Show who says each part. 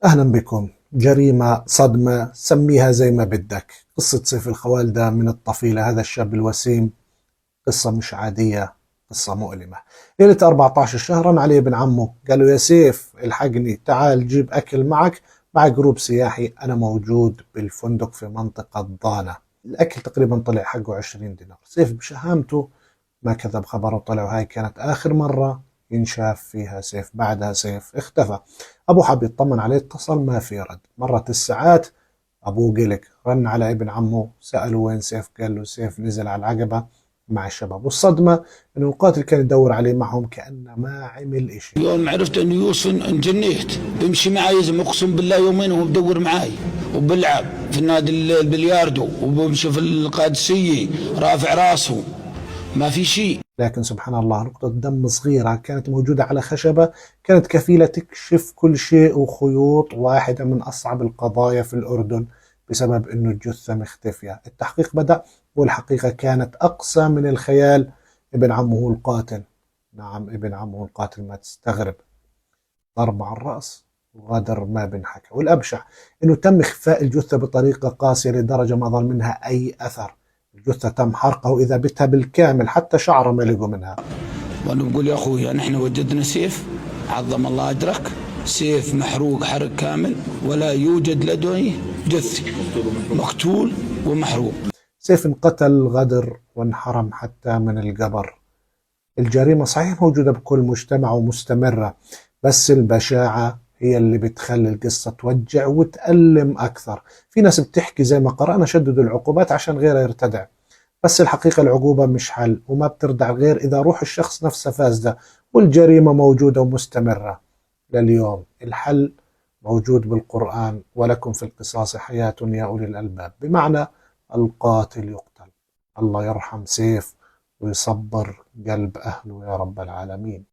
Speaker 1: أهلا بكم. جريمة، صدمة، سميها زي ما بدك. قصة سيف الخوالدة من الطفيلة، هذا الشاب الوسيم. قصة مش عادية، قصة مؤلمة. ليلة 14 شهرا علي ابن عمه قال له: يا سيف الحقني، تعال جيب أكل معك، مع جروب سياحي أنا موجود بالفندق في منطقة ضانة. الأكل تقريبا طلع حقه 20 دينار. سيف بشهامته ما كذب خبره، طلع وهاي كانت آخر مرة ينشاف فيها سيف. بعدها سيف اختفى. أبوه حب يطمن عليه، اتصل ما في رد. مرت الساعات، أبوه قلق، رن على ابن عمه سأله وين سيف، قال له سيف نزل على العقبة مع الشباب. والصدمة إنه القاتل كان يدور عليه معهم كأنه ما عمل إشي.
Speaker 2: يوم عرفت انه يوصل انجنيت بيمشي معي يزم، اقسم بالله يومين وهو بدور معاي وبلعب في النادي البلياردو وبمشي في القادسية رافع راسه، ما في شيء.
Speaker 1: لكن سبحان الله، نقطة دم صغيرة كانت موجودة على خشبة كانت كفيلة تكشف كل شيء. وخيوط واحدة من أصعب القضايا في الأردن بسبب أنه الجثة مختفية. التحقيق بدأ والحقيقة كانت أقسى من الخيال. ابن عمه القاتل، نعم ابن عمه القاتل، ما تستغرب، ضرب على الرأس وغدر ما بنحكى. والأبشع أنه تم إخفاء الجثة بطريقة قاسية لدرجة ما ظل منها أي أثر. الجثة تم حرقها وإذا بتها بالكامل، حتى شعره ما لقوا منها.
Speaker 2: وانا بقول يا اخوي نحن وجدنا سيف، عظم الله اجرك، سيف محروق حرق كامل، ولا يوجد لديه جثة، مقتول ومحروق.
Speaker 1: سيف انقتل غدر وانحرم حتى من القبر. الجريمة صحيح موجودة بكل مجتمع ومستمرة، بس البشاعة هي اللي بتخلي القصة توجع وتألم أكثر. في ناس بتحكي زي ما قرأنا شددوا العقوبات عشان غيره يرتدع، بس الحقيقة العقوبة مش حل وما بتردع غير إذا روح الشخص نفسه فاسدة والجريمة موجودة ومستمرة لليوم. الحل موجود بالقرآن: ولكم في القصاص حياة يا أولي الألباب، بمعنى القاتل يقتل. الله يرحم سيف ويصبر قلب أهله يا رب العالمين.